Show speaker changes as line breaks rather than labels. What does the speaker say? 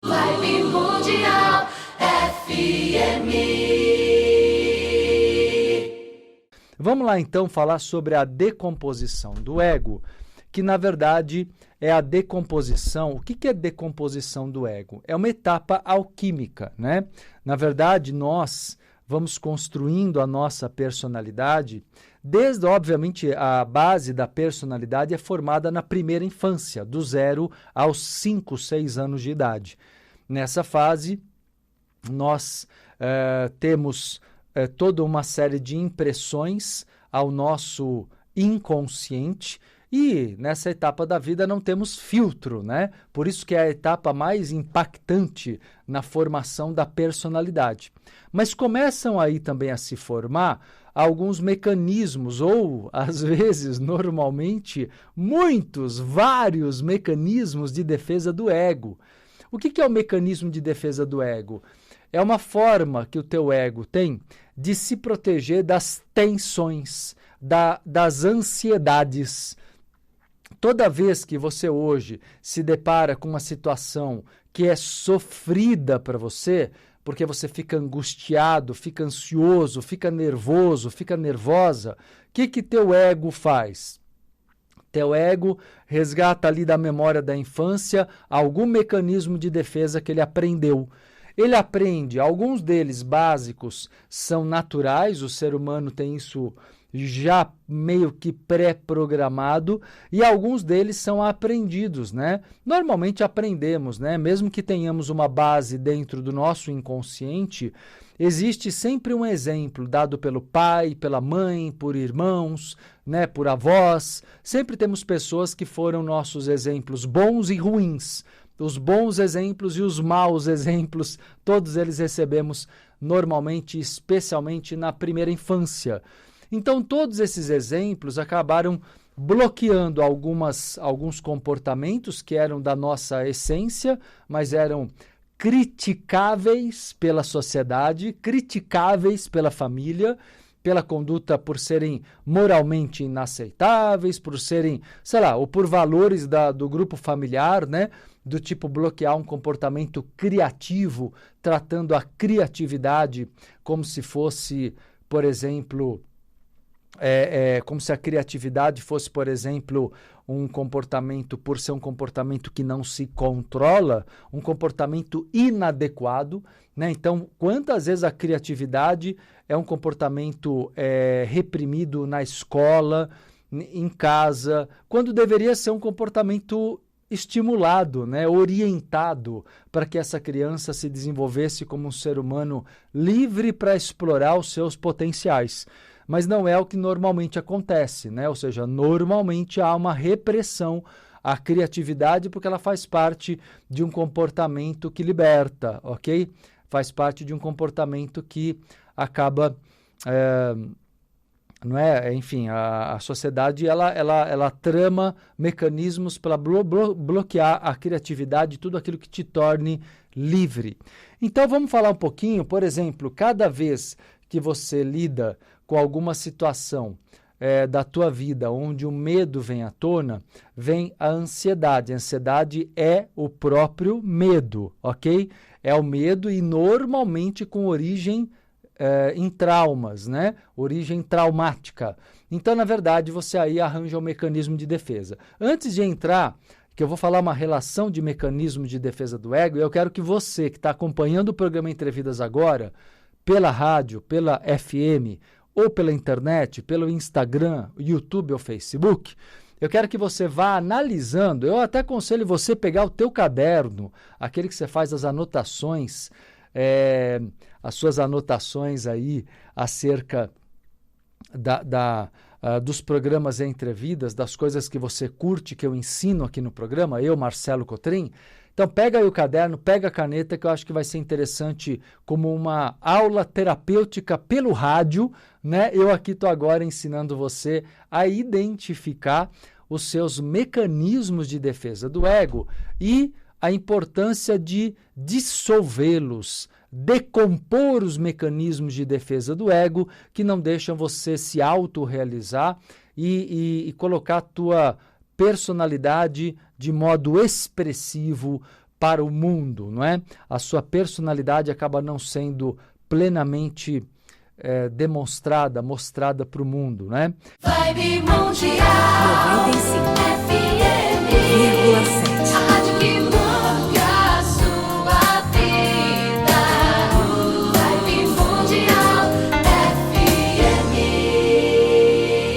Vibe Mundial FM.
Vamos lá então falar sobre a decomposição do ego, que na verdade é a decomposição. O que é decomposição do ego? É uma etapa alquímica, né? Na verdade, nós vamos construindo a nossa personalidade desde, obviamente, a base da personalidade é formada na primeira infância, do 0 aos 5, 6 anos de idade. Nessa fase, nós temos toda uma série de impressões ao nosso inconsciente e nessa etapa da vida não temos filtro, né? Por isso que é a etapa mais impactante na formação da personalidade. Mas começam aí também a se formar alguns mecanismos, ou às vezes, normalmente, vários mecanismos de defesa do ego. O que é o mecanismo de defesa do ego? É uma forma que o teu ego tem de se proteger das tensões, das ansiedades. Toda vez que você hoje se depara com uma situação que é sofrida para você, porque você fica angustiado, fica ansioso, fica nervoso, fica nervosa, o que teu ego faz? Teu ego resgata ali da memória da infância algum mecanismo de defesa que ele aprendeu. Ele aprende, alguns deles básicos são naturais, o ser humano tem isso já meio que pré-programado, e alguns deles são aprendidos, né? Normalmente aprendemos, né? Mesmo que tenhamos uma base dentro do nosso inconsciente, existe sempre um exemplo dado pelo pai, pela mãe, por irmãos, né? Por avós. Sempre temos pessoas que foram nossos exemplos bons e ruins. Os bons exemplos e os maus exemplos, todos eles recebemos normalmente, especialmente na primeira infância. Então, todos esses exemplos acabaram bloqueando alguns comportamentos que eram da nossa essência, mas eram criticáveis pela sociedade, criticáveis pela família, pela conduta por serem moralmente inaceitáveis, por serem, sei lá, ou por valores do grupo familiar, né? Do tipo bloquear um comportamento criativo, tratando a criatividade como se fosse, por exemplo, como se a criatividade fosse, por exemplo, um comportamento, por ser um comportamento que não se controla, um comportamento inadequado, né? Então, quantas vezes a criatividade é um comportamento reprimido na escola, em casa, quando deveria ser um comportamento estimulado, né? Orientado para que essa criança se desenvolvesse como um ser humano livre para explorar os seus potenciais. Mas não é o que normalmente acontece, né? Ou seja, normalmente há uma repressão à criatividade porque ela faz parte de um comportamento que liberta, ok? Faz parte de um comportamento que acaba, não é? Enfim, a sociedade ela trama mecanismos para bloquear a criatividade, tudo aquilo que te torne livre. Então vamos falar um pouquinho, por exemplo, cada vez que você lida com alguma situação da tua vida onde o medo vem à tona, vem a ansiedade. A ansiedade é o próprio medo, ok? É o medo e normalmente com origem em traumas, né? Origem traumática. Então, na verdade, você aí arranja um mecanismo de defesa. Antes de entrar, que eu vou falar uma relação de mecanismo de defesa do ego, eu quero que você que está acompanhando o programa Entre Vidas agora, pela rádio, pela FM, ou pela internet, pelo Instagram, YouTube ou Facebook, eu quero que você vá analisando. Eu até aconselho você pegar o teu caderno, aquele que você faz as anotações, as suas anotações aí acerca dos programas Entre Vidas, das coisas que você curte, que eu ensino aqui no programa, eu, Marcelo Cotrim. Então pega aí o caderno, pega a caneta, que eu acho que vai ser interessante como uma aula terapêutica pelo rádio, né? Eu aqui estou agora ensinando você a identificar os seus mecanismos de defesa do ego e a importância de dissolvê-los, decompor os mecanismos de defesa do ego que não deixam você se autorrealizar e colocar a tua personalidade de modo expressivo para o mundo, não é? A sua personalidade acaba não sendo plenamente mostrada para o mundo, né?
Vibe Mundial
95.